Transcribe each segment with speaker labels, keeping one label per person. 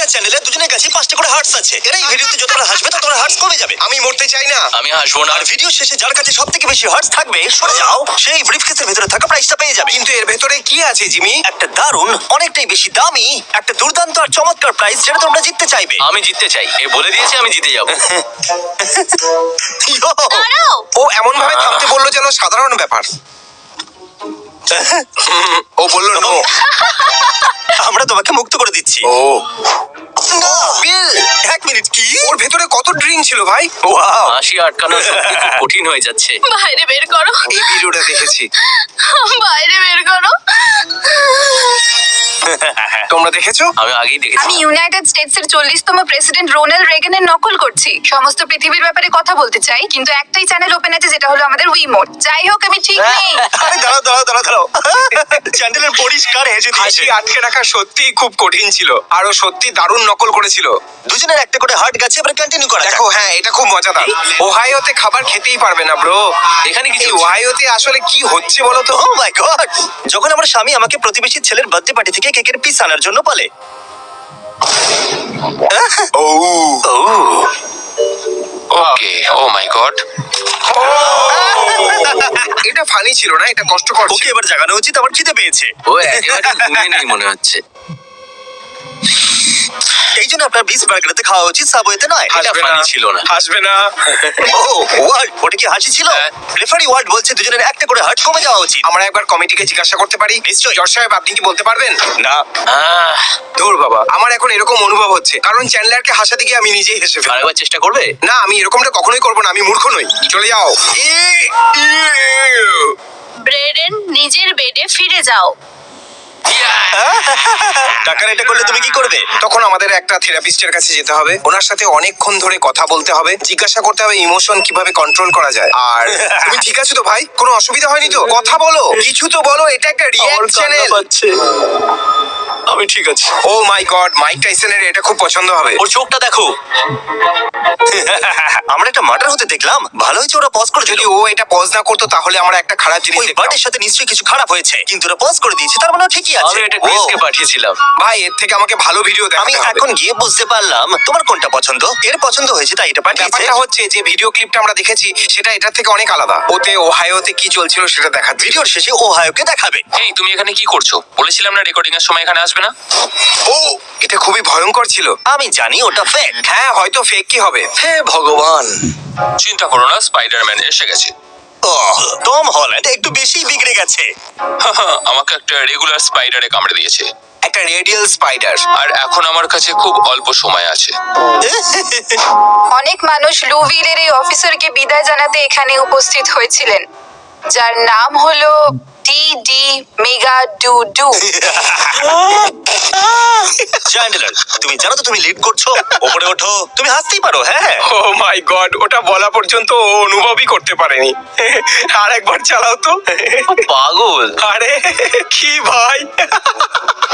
Speaker 1: আর চ্যানেলে দুজনের কাছে 5টা করে হার্টস আছে। এর এই ভিডিওতে যতটা হাসবে ততটা হার্টস কমে যাবে।
Speaker 2: আমি মরতে চাই না।
Speaker 3: আমি হাসবো না।
Speaker 1: আর ভিডিও শেষে যার কাছে সবথেকে বেশি হার্টস থাকবে সরে যাও, সেই ব্রিফকেসের ভিতরে থাকা প্রাইসটা পেয়ে যাবে।
Speaker 2: কিন্তু এর ভেতরে কি আছে জিমি?
Speaker 1: একটা দারুণ, অনেকটাই বেশি দামি, একটা দুর্দান্ত আর চমৎকার প্রাইস যেটা তোমরা জিততে চাইবে।
Speaker 3: আমি জিততে চাই, এ বলে দিয়েছে আমি জিতে যাবো।
Speaker 1: ইয়ো!
Speaker 4: দাঁড়াও।
Speaker 2: ও এমন ভাবে থামতে বললো যেন সাধারণ ব্যাপার। ও বললো নো।
Speaker 1: আমরা তোমাকে মুক্ত করে দিচ্ছি।
Speaker 2: ও
Speaker 1: না, বিল, 1 মিনিট। কি?
Speaker 2: ওর ভেতরে কত ড্রিঙ্ক ছিল ভাই?
Speaker 1: ওয়াও!
Speaker 3: হাসি আটকানো সত্যি খুব কঠিন হয়ে যাচ্ছে।
Speaker 4: বাইরে বের করো,
Speaker 2: এই ভিডিওটা দেখেছি।
Speaker 4: বাইরে বের করো।
Speaker 2: তোমরা দেখেছো?
Speaker 3: আমি আগেই দেখেছি।
Speaker 4: আমি ইউনাইটেড স্টেটস এর 40তম প্রেসিডেন্ট রোনাল্ড রেগানের নকল করছি। সমস্ত পৃথিবীর ব্যাপারে কথা বলতে চাই, কিন্তু একটাই চ্যানেল ওপেন আছে যেটা হলো আমাদের উইমোট। যাই হোক, আমি ঠিক নেই।
Speaker 1: আরে দাঁড়াও। চ্যান্ডেলের পরিষ্কার হেসে দিয়েছে।
Speaker 2: হাসি আটকে রাখা সত্যিই খুব কঠিন ছিল। আরো সত্যি দারুণ নকল করেছিল।
Speaker 1: দুজনের একটা করে হার্ট গেছে, এবার কন্টিনিউ করা যাক।
Speaker 2: দেখো, হ্যাঁ এটা খুব মজাদার। ওহাইওতে খাবার খেতেই পারবে না ব্রো।
Speaker 3: এখানে কি
Speaker 2: এই
Speaker 3: চলছে?
Speaker 2: ওহাইওতে আসলে কি হচ্ছে বলো তো?
Speaker 1: ও মাই গড! যখন আমার স্বামী আমাকে প্রতিবেশী ছেলের বার্থডে পার্টি থেকে কেকের পিস আনার জন্য বলে।
Speaker 2: ও
Speaker 3: ওকে, ও মাই গড।
Speaker 2: এটা ফানি ছিল না, এটা কষ্টকর
Speaker 1: ওকে
Speaker 2: ছিল।
Speaker 1: এবার জাগানো উচিত, আমার খিদে পেয়েছে।
Speaker 3: ও একেবারে ঘুমিয়ে নেই মনে হচ্ছে।
Speaker 1: এই জন্য আপনার বিচ বার্গারতে খাওয়া উচিত, সাবওয়েতে নয়।
Speaker 3: এটা
Speaker 2: হাসবে
Speaker 3: funny
Speaker 2: না।
Speaker 3: ছিল না।
Speaker 2: হাসবে না।
Speaker 1: ও ওয়ার্ড, ওটা কি হাসি ছিল?
Speaker 3: হ্যাঁ।
Speaker 1: রেফারি ওয়ার্ড বলছে দুজনের একটা করে হার্ট কমে যাওয়া উচিত।
Speaker 2: আমরা একবার কমিটিকে জিজ্ঞাসা করতে পারি?
Speaker 1: নিশ্চয়ই।
Speaker 2: জজ সাহেব, আপনি কি বলতে পারবেন?
Speaker 1: না,
Speaker 3: আহ,
Speaker 2: ধুর বাবা, আমার এখন এরকম অনুভব হচ্ছে কারণ চ্যান্ডলারকে হাসাতে গিয়ে আমি নিজেই হেসে ফেলি।
Speaker 3: আরেকবার চেষ্টা করবে?
Speaker 2: না, আমি এরকমটা কখনোই করবো না। আমি মূর্খ নই। চলে যাও।
Speaker 4: ব্রেডেন, নিজের বেডে ফিরে যাও।
Speaker 1: টাকার এটা করলে তুমি কি করবে?
Speaker 2: তখন আমাদের একটা থেরাপিস্টের কাছে যেতে হবে। ওনার সাথে অনেকক্ষণ ধরে কথা বলতে হবে, জিজ্ঞাসা করতে হবে ইমোশন কিভাবে কন্ট্রোল করা যায়। আর তুমি ঠিক আছো তো ভাই? কোনো অসুবিধা হয়নি তো? কথা বলো, কিছু তো বলো। এটা একটা রিঅ্যাক্ট চ্যানেল।
Speaker 1: আমি ঠিক আছি।
Speaker 2: ও মাই গড, মাইক টাইসনের এটা খুব পছন্দ হবে।
Speaker 1: ওর চোখটা দেখো। আমরা একটা মার্ডার হতে দেখলাম। ভালো হয়েছে ওরা পজ করে দিল।
Speaker 2: যদি ও এটা পজ না করতো তাহলে আমরা একটা খারাপ জিনিস
Speaker 1: ওই
Speaker 2: দেখতাম।
Speaker 1: বার্ডের সাথে নিশ্চয়ই কিছু খারাপ হয়েছে, কিন্তু ওরা পজ করে দিয়েছে, তার মানে ও ঠিকই আছে।
Speaker 3: আমি এটা
Speaker 1: ও,
Speaker 3: ক্রিসকে পাঠিয়েছিলাম।
Speaker 2: ভাই, এর থেকে আমাকে ভালো ভিডিও
Speaker 1: আমি
Speaker 2: দেখাতে হবে।
Speaker 1: এখন গিয়ে বুঝতে পারলাম তোমার কোনটা পছন্দ। এর পছন্দ হয়েছে তাই এটা পাঠিয়েছে।
Speaker 2: ব্যাপারটা হচ্ছে যে ভিডিও ক্লিপটা আমরা দেখেছি সেটা এটার থেকে অনেক আলাদা। ওতে ওহাইওতে কি চলছিল সেটা দেখাচ্ছে।
Speaker 1: ভিডিওর শেষে ওহায়োকে দেখাবে।
Speaker 3: এই তুমি এখানে কি করছো? বলেছিলাম না রেকর্ডিং এর সময় এখানে আসবে না।
Speaker 2: ও, এটা খুবই ভয়ঙ্কর ছিল।
Speaker 1: আমি জানি ওটা ফেক।
Speaker 2: হ্যাঁ, হয়তো ফেক কি হবে।
Speaker 1: হে ভগবান!
Speaker 3: চিন্তা করো না, স্পাইডারম্যান এসে গেছে।
Speaker 1: টম হল্যান্ড একটু বেশি বিগড়ে গেছে।
Speaker 3: আমাকে একটা রেগুলার স্পাইডারে কামড়ে দিয়েছে,
Speaker 2: একটা রেডিয়াল স্পাইডার।
Speaker 3: আর এখন আমার কাছে খুব অল্প সময় আছে।
Speaker 4: অনেক মানুষ লুভিলের এই অফিসারকে বিদায় জানাতে এখানে উপস্থিত হয়েছিলেন, যার নাম হলো ডি মেগা ডু।
Speaker 1: চ্যান্ডলার, তুমি জানো তো তুমি লিড করছো। ওপরে ওঠো, তুমি হাসতেই পারো। হ্যাঁ,
Speaker 2: ও মাই গড, ওটা বলা পর্যন্ত ও অনুভবই করতে পারেনি। আর একবার চালাও তো।
Speaker 3: পাগল।
Speaker 2: আরে কি ভাই!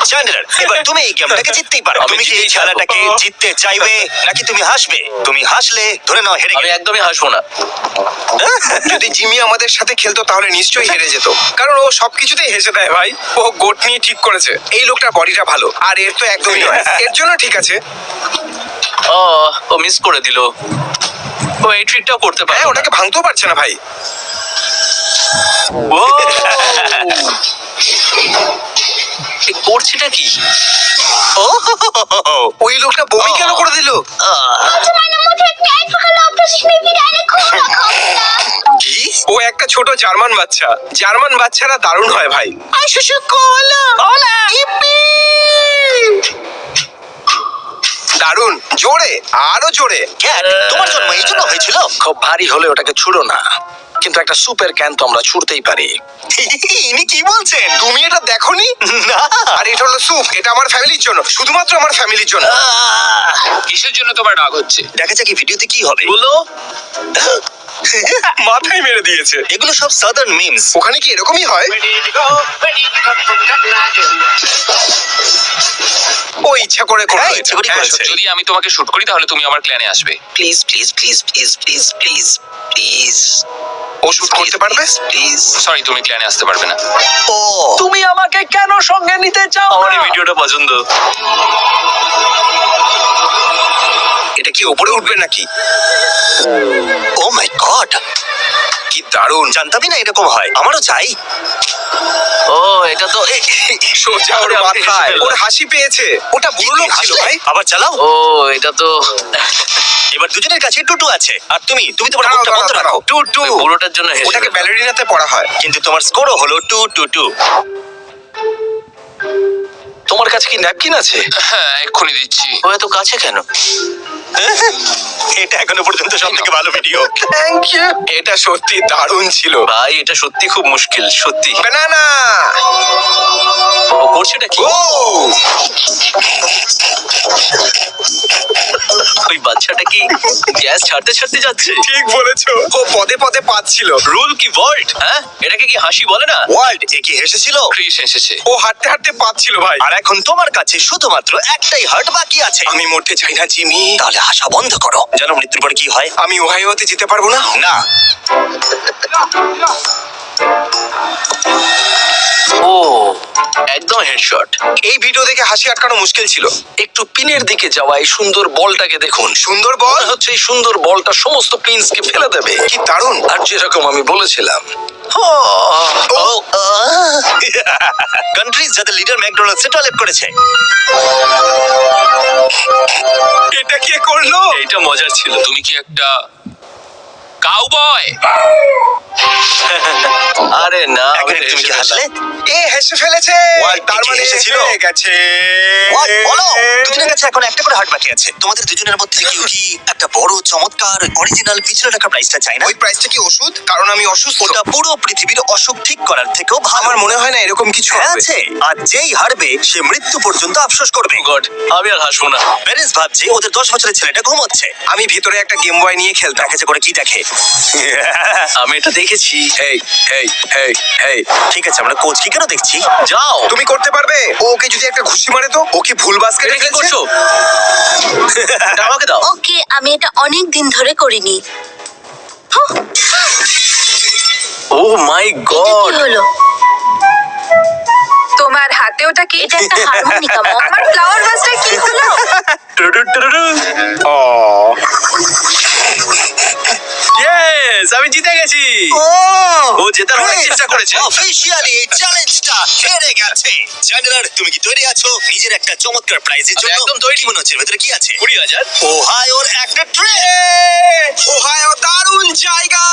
Speaker 1: চ্যান্ডলার, এবার তুমি এই গেমটাকে জিততেই পারো।
Speaker 3: আমি
Speaker 1: তুমি কি এই
Speaker 3: জিতেই
Speaker 1: খেলাটাকে
Speaker 3: যাবো।
Speaker 1: জিততে চাইবে নাকি তুমি হাসবে? তুমি হাসলে ধরে নাও হেরে
Speaker 3: আমি
Speaker 1: গেলে।
Speaker 3: একদমই হাসবো না।
Speaker 2: যদি জিমি আমাদের সাথে খেলতো তাহলে নিশ্চয়ই হেরে যেত, কারণ ও সবকিছুতেই হেসে দেয় ভাই। ও গোট নিয়ে ঠিক করেছে। এই লোকটার বডিটা ভালো, আর এর তো একদমই নয়। এর জন্য ঠিক আছে।
Speaker 3: ও মিস করে দিল। ও এই ট্রিকটাও করতে পারে।
Speaker 2: হ্যাঁ, ওটাকে ভাঙতেও পারছে না ভাই।
Speaker 3: করছিটা কি?
Speaker 2: ওই লোকটা বমি কেন করে দিল?
Speaker 1: কি?
Speaker 2: ও একটা ছোট জার্মান বাচ্চা। জার্মান বাচ্চারা দারুণ হয় ভাই। দারুণ, জোরে, আরো জোরে।
Speaker 1: ক্যাট, তোমার জন্ম এই জন্য হয়েছিল?
Speaker 5: খুব ভারী হলে ওটাকে ছুড়ো না, কিন্তু একটা সুপের ক্যান তো আমরা ছুড়তেই পারি।
Speaker 1: ইনি কি বলছেন?
Speaker 2: তুমি এটা দেখোনি?
Speaker 1: না।
Speaker 2: আর এটা হলো স্যুপ। এটা আমার ফ্যামিলির জন্য, শুধুমাত্র আমার ফ্যামিলির জন্য।
Speaker 3: কিসের জন্য তোমার রাগ হচ্ছে?
Speaker 1: দেখা যাক এই ভিডিওতে কি হবে।
Speaker 3: বলো।
Speaker 2: মাথায় মেরে দিয়েছে।
Speaker 1: এগুলো সব সাদার্ন মিমস।
Speaker 2: ওখানে কি এরকমই হয়? ও ইচ্ছা করে করলো
Speaker 1: হ্যাঁ,
Speaker 2: এটা।
Speaker 1: ইচ্ছে করেই
Speaker 2: হ্যাঁ,
Speaker 1: করেছে।
Speaker 3: যদি আমি তোমাকে শুট করি তাহলে তুমি আমার ক্ল্যানে আসবে।
Speaker 5: Please please please please please please please.
Speaker 2: ও শুট করতে পারবে?
Speaker 5: প্লিজ।
Speaker 3: সরি, তুমি ক্ল্যানে আসতে পারবে না।
Speaker 1: ও
Speaker 5: তুমি আমাকে কেন সঙ্গে নিতে চাও?
Speaker 3: আমার এই ভিডিওটা পছন্দ।
Speaker 2: কি উপরে উঠবে নাকি?
Speaker 1: ও মাই গড,
Speaker 2: কি দারুণ!
Speaker 1: জানতামই না এরকম হয়। আমারও চাই।
Speaker 3: ও এটা তো
Speaker 2: সোজা ওর
Speaker 3: আরে, আমি হেসে
Speaker 2: মাথায়
Speaker 3: ফেললাম।
Speaker 2: ওর হাসি পেয়েছে। ওটা বুড়ো লোক ছিল ভাই।
Speaker 1: আবার চালাও।
Speaker 3: ও এটা তো
Speaker 1: এবার দুজনের কাছে টুটু আছে, আর তুমি তোমার
Speaker 2: দাঁড়াও,
Speaker 1: মুখটা বন্ধ
Speaker 2: দাঁড়াও,
Speaker 1: রাখো।
Speaker 2: দাঁড়াও। টু টু।
Speaker 3: ওই বুড়োটার জন্য হেসে
Speaker 2: ওটাকে
Speaker 3: ফেললাম।
Speaker 2: ব্যালেরিনাতে পড়া হয়।
Speaker 1: কিন্তু তোমার স্কোরও হলো 2-2-2।
Speaker 5: তোমার কাছে কি ন্যাপকিন আছে?
Speaker 3: হ্যাঁ এক্ষুনি দিচ্ছি। ও এত কাছে কেন?
Speaker 1: এটা এখনো পর্যন্ত সব থেকে ভালো ভিডিও।
Speaker 2: Thank you. এটা সত্যি দারুণ ছিল।
Speaker 3: ভাই এটা সত্যি খুব মুশকিল, সত্যি।
Speaker 2: ব্যানানা।
Speaker 3: ও করছেটা কি?
Speaker 2: ও
Speaker 3: ওই বাচ্চাটা কি গ্যাস ছাড়তে ছাড়তে যাচ্ছে?
Speaker 2: ঠিক বলেছো। ও পদে পদে পাচ্ছিল।
Speaker 3: রুল কি ভল্ট? হ্যাঁ এটাকে কি হাসি বলে না?
Speaker 1: ওয়ার্ল্ড এ কি হেসেছিল?
Speaker 3: ক্রিস এসেছে।
Speaker 2: ও হাঁটতে হাঁটতে পাচ্ছিল ভাই।
Speaker 1: আর এখন তোমার কাছে শুধুমাত্র একটাই হার্ট বাকি আছে।
Speaker 2: আমি মরতে চাই না জিমি।
Speaker 1: তাহলে হাসা বন্ধ করো। জানো মৃত্যুর পর কি হয়?
Speaker 2: আমি ওহাইওতে যেতে পারবো না।
Speaker 1: না,
Speaker 3: ও একদম হেডশট।
Speaker 2: এই ভিডিও দেখে হাসি আটকানো মুশকিল ছিল।
Speaker 5: একটু পিনের দিকে যাওয়া এই সুন্দর বলটাকে দেখুন।
Speaker 2: সুন্দর বল।
Speaker 5: মনে হচ্ছে এই সুন্দর বলটা সমস্ত পিন্সকে ফেলে দেবে।
Speaker 2: কি দারুণ।
Speaker 5: আর যেরকম আমি বলেছিলাম,
Speaker 1: কান্ট্রিজ যাদের লিডার ম্যাকডোনাল্ডসে টয়লেট করেছে।
Speaker 2: এটা কে করলো?
Speaker 3: এইটা মজার ছিল। তুমি কি একটা কাউবয়? আরে না,
Speaker 1: এক
Speaker 3: আমি
Speaker 1: মিনিট, তুমি কি
Speaker 3: হেসে
Speaker 1: হাসলে?
Speaker 2: এ হেসে ফেলেছে।
Speaker 1: What?
Speaker 2: তার
Speaker 1: কি
Speaker 2: মানে
Speaker 1: হেসেছিল?
Speaker 2: হেরে গেছে।
Speaker 1: What? বলো। দুজনের কাছে এখন একটা করে হার্ট বাকি আছে। তোমাদের দুজনের মধ্যে কেউ কি একটা বড় চমৎকার অরিজিনাল পিছনে রাখা প্রাইসটা চাই না?
Speaker 2: ওই প্রাইসটা কি ওষুধ? কারণ আমি অসুস্থ।
Speaker 1: ওটা পুরো পৃথিবীর অসুখ ঠিক করার থেকেও ভালো।
Speaker 2: আমার মনে হয় না এরকম কিছু
Speaker 1: হ্যাঁ
Speaker 2: হবে।
Speaker 1: আছে। আর যেই হারবে সে মৃত্যু পর্যন্ত আফসোস করবে।
Speaker 3: গড, আমি আর হাসবো না।
Speaker 1: প্যারিস ভাবছে ওদের 10 বছরের ছেলেটা ঘুমোচ্ছে।
Speaker 2: আমি ভিতরে একটা গেম বয় নিয়ে খেলতাম।
Speaker 1: দেখেছে করে কি দেখে?
Speaker 3: আমি এটা দেখেছি।
Speaker 2: হেই হেই হেই হেই,
Speaker 1: ঠিক আছে, আমরা কোচ কি কেন দেখছি?
Speaker 3: যাও।
Speaker 2: তুমি করতে পারবে? ও ওকে যদি একটা ঘুষি মারে তো? ও কি ভুল বাস্কেটে
Speaker 3: এটা কি
Speaker 2: খেলছে?
Speaker 3: করছো? এটা আমাকে দাও।
Speaker 6: ওকে, আমি এটা অনেক দিন ধরে করিনি।
Speaker 3: ও মাই
Speaker 6: এটা
Speaker 3: গড।
Speaker 6: কি হলো?
Speaker 4: তোমার হাতে ওটা কি?
Speaker 6: এটা একটা হারমোনিকা মম।
Speaker 4: আমার ফ্লাওয়ার ভাসটা কি হলো?
Speaker 2: ও
Speaker 3: ইয়েস, আমি জিতে গেছি। ও জেতার অনেক চেষ্টা করেছে।
Speaker 1: অফিশিয়ালি এই চ্যালেঞ্জটা হেরে গেছে। চ্যান্ডলার, তুমি কি তৈরি আছো নিজের একটা চমৎকার প্রাইজের
Speaker 3: আমি
Speaker 1: জন্য?
Speaker 3: একদম তৈরি।
Speaker 1: কি মনে হচ্ছে ভেতরে কি আছে?
Speaker 3: 20,000।
Speaker 1: ওহাইওর একটা ট্রেন।
Speaker 2: ওহাইও দারুণ জায়গা।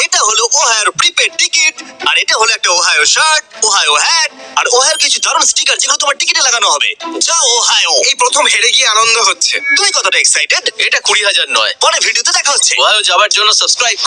Speaker 1: এটা হলো ওহাইওর প্রিপেড টিকিট, আর এটা হলো একটা ওহাইও শার্ট, ওহাইও হ্যাট, আর ওহাইওর কিছু দারুণ স্টিকার যেগুলো তোমার টিকিটে লাগানো হবে। যাও ওহাইও।
Speaker 2: এই প্রথম হেরে গিয়ে আনন্দ হচ্ছে।
Speaker 1: তুমি কতটা এক্সাইটেড?
Speaker 3: এটা 20,000 নয়।
Speaker 1: পরে ভিডিওতে দেখা হচ্ছে।
Speaker 3: ওহাইও যাওয়ার জন্য সাবস্ক্রাইব